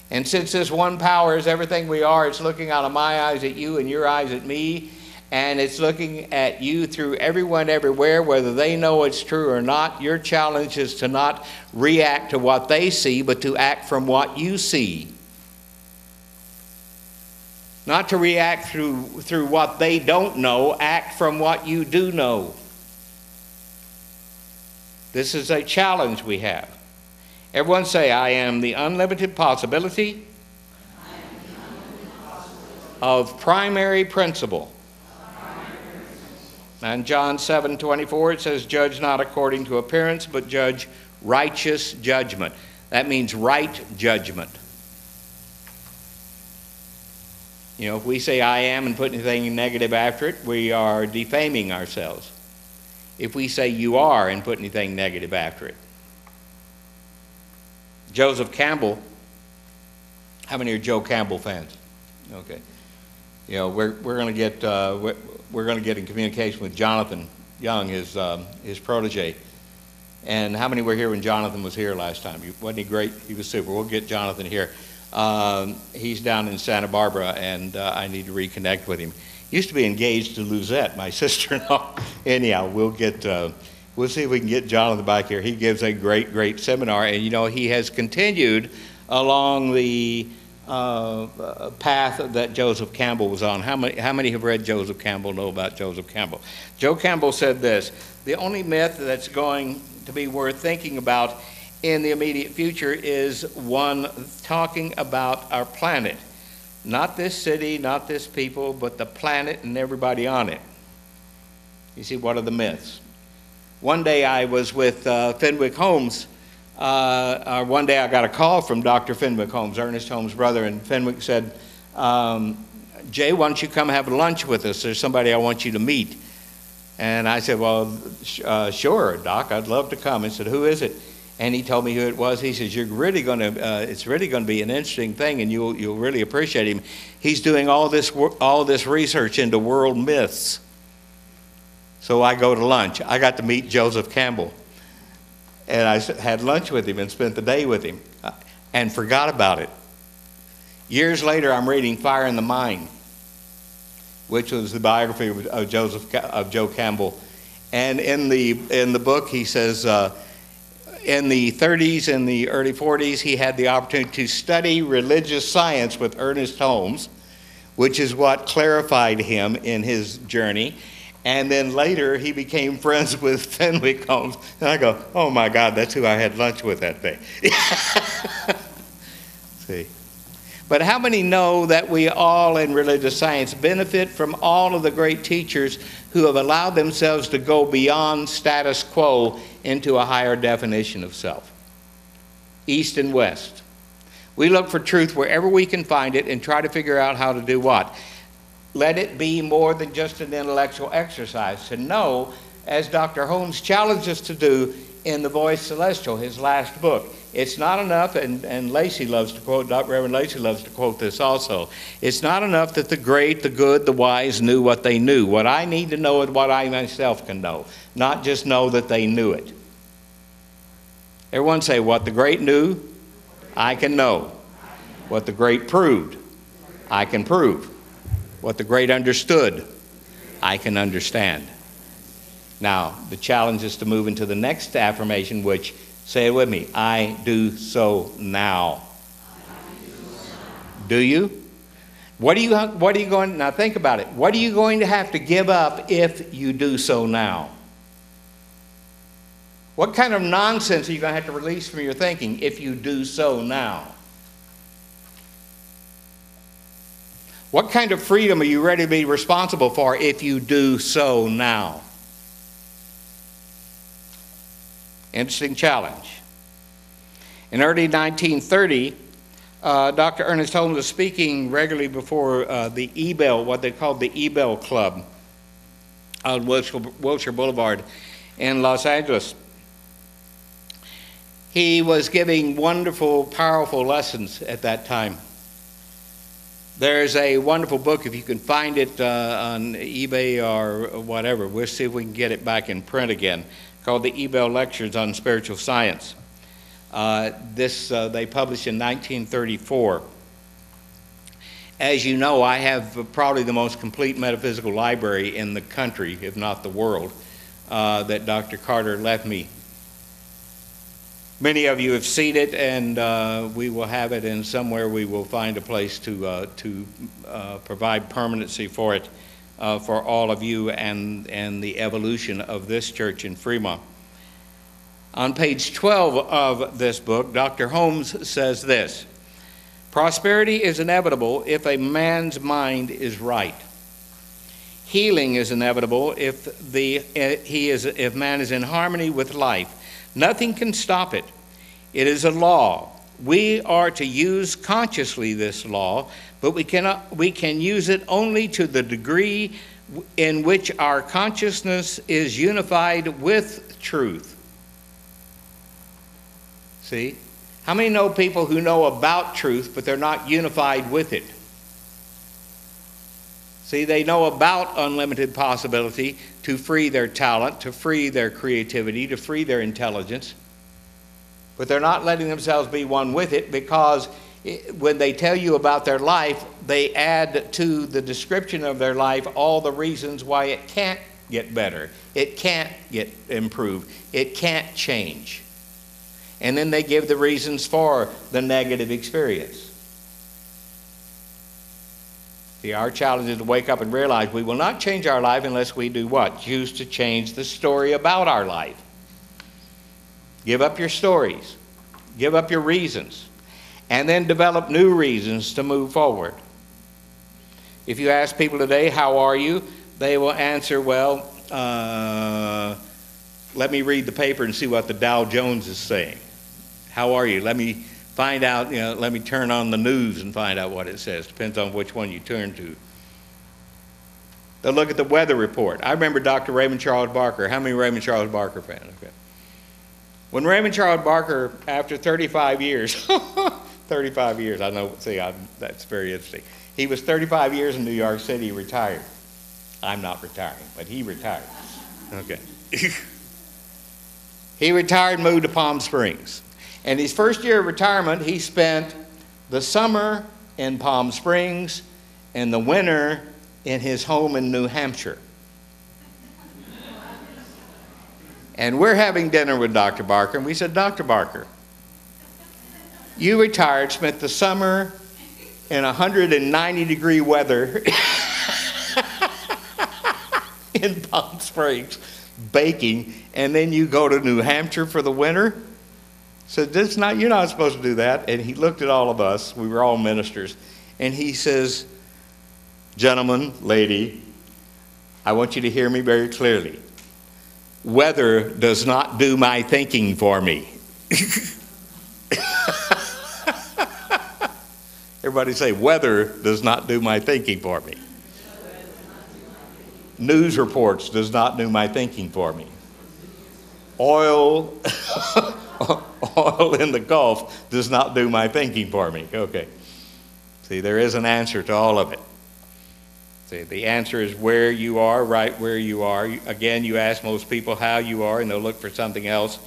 And since this one power is everything we are, it's looking out of my eyes at you and your eyes at me, and it's looking at you through everyone everywhere, whether they know it's true or not. Your challenge is to not react to what they see, but to act from what you see. Not to react through what they don't know, act from what you do know. This is a challenge we have. Everyone say, I am the unlimited possibility of primary principle. And John 7:24, it says, judge not according to appearance, but judge righteous judgment. That means right judgment. You know, if we say I am and put anything negative after it, we are defaming ourselves. If we say you are and put anything negative after it. Joseph Campbell, how many are Joe Campbell fans? Okay. You know, we're going to get in communication with Jonathan Young, his protege. And how many were here when Jonathan was here last time? Wasn't he great? He was super. We'll get Jonathan here. He's down in Santa Barbara, and I need to reconnect with him. Used to be engaged to Luzette, my sister-in-law. Anyhow, we'll see if we can get Jonathan back here. He gives a great seminar, and you know, he has continued along the path that Joseph Campbell was on. How many have read Joseph Campbell, know about Joseph Campbell? Joe Campbell said this: the only myth that's going to be worth thinking about in the immediate future is one talking about our planet. Not this city, not this people, but the planet and everybody on it. You see, what are the myths? One day I was with Fenwick Holmes. One day I got a call from Dr. Fenwick Holmes, Ernest Holmes' brother, and Fenwick said, Jay, why don't you come have lunch with us? There's somebody I want you to meet. And I said, well, sure, Doc, I'd love to come. He said, who is it? And he told me who it was. He says, it's really going to be an interesting thing, and you'll really appreciate him. He's doing all this research into world myths. So I go to lunch. I got to meet Joseph Campbell. And I had lunch with him and spent the day with him and forgot about it. Years later, I'm reading Fire in the Mind, which was the biography of Joe Campbell. And in the book, he says, in the 30s and the early 40s, he had the opportunity to study religious science with Ernest Holmes, which is what clarified him in his journey. And then later, he became friends with Fenwick Holmes. And I go, oh my God, that's who I had lunch with that day. See. But how many know that we all in religious science benefit from all of the great teachers who have allowed themselves to go beyond status quo into a higher definition of self? East and West. We look for truth wherever we can find it and try to figure out how to do what? Let it be more than just an intellectual exercise. To know, as Dr. Holmes challenged us to do in The Voice Celestial, his last book, it's not enough, and Lacey loves to quote, Reverend Lacey loves to quote this also, it's not enough that the great, the good, the wise knew what they knew. What I need to know is what I myself can know, not just know that they knew it. Everyone say, what the great knew, I can know. What the great proved, I can prove. What the great understood, I can understand. Now, the challenge is to move into the next affirmation, which, say it with me, I do so now. Do you? What are you going, now think about it. What are you going to have to give up if you do so now? What kind of nonsense are you going to have to release from your thinking if you do so now? What kind of freedom are you ready to be responsible for if you do so now? Interesting challenge. In early 1930, Dr. Ernest Holmes was speaking regularly before the Ebell, what they called the Ebell Club on Wilshire Boulevard in Los Angeles. He was giving wonderful, powerful lessons at that time. There's a wonderful book, if you can find it on eBay or whatever. We'll see if we can get it back in print again, called the Ebell Lectures on Spiritual Science. They published in 1934. As you know, I have probably the most complete metaphysical library in the country, if not the world, that Dr. Carter left me. Many of you have seen it, and we will have it, and somewhere we will find a place to provide permanency for it for all of you and the evolution of this church in Fremont. On page 12 of this book, Dr. Holmes says this: prosperity is inevitable if a man's mind is right. Healing is inevitable if man is in harmony with life. Nothing can stop it. It is a law. We are to use consciously this law, but we can use it only to the degree in which our consciousness is unified with truth. See? How many know people who know about truth, but they're not unified with it? See, they know about unlimited possibility to free their talent, to free their creativity, to free their intelligence, but they're not letting themselves be one with it, because when they tell you about their life, they add to the description of their life all the reasons why it can't get better, it can't get improved, it can't change. And then they give the reasons for the negative experience. See, our challenge is to wake up and realize we will not change our life unless we do what? Choose to change the story about our life. Give up your stories. Give up your reasons. And then develop new reasons to move forward. If you ask people today, how are you? They will answer, well, let me read the paper and see what the Dow Jones is saying. How are you? Let me find out, let me turn on the news and find out what it says. Depends on which one you turn to. They'll look at the weather report. I remember Dr. Raymond Charles Barker. How many Raymond Charles Barker fans? Okay. When Raymond Charles Barker, after 35 years, 35 years, I know, see, that's very interesting. He was 35 years in New York City, he retired. I'm not retiring, but he retired. Okay. He retired, moved to Palm Springs. And his first year of retirement, he spent the summer in Palm Springs and the winter in his home in New Hampshire. And we're having dinner with Dr. Barker, and we said, Dr. Barker, you retired, spent the summer in 190-degree weather in Palm Springs, baking, and then you go to New Hampshire for the winter? Said, you're not supposed to do that. And he looked at all of us, we were all ministers, and he says, gentlemen, lady, I want you to hear me very clearly. Weather does not do my thinking for me. Everybody say, weather does not do my thinking for me. News reports does not do my thinking for me. Oil in the Gulf does not do my thinking for me. Okay. See, there is an answer to all of it. See, the answer is where you are, right where you are. Again, you ask most people how you are, and they'll look for something else.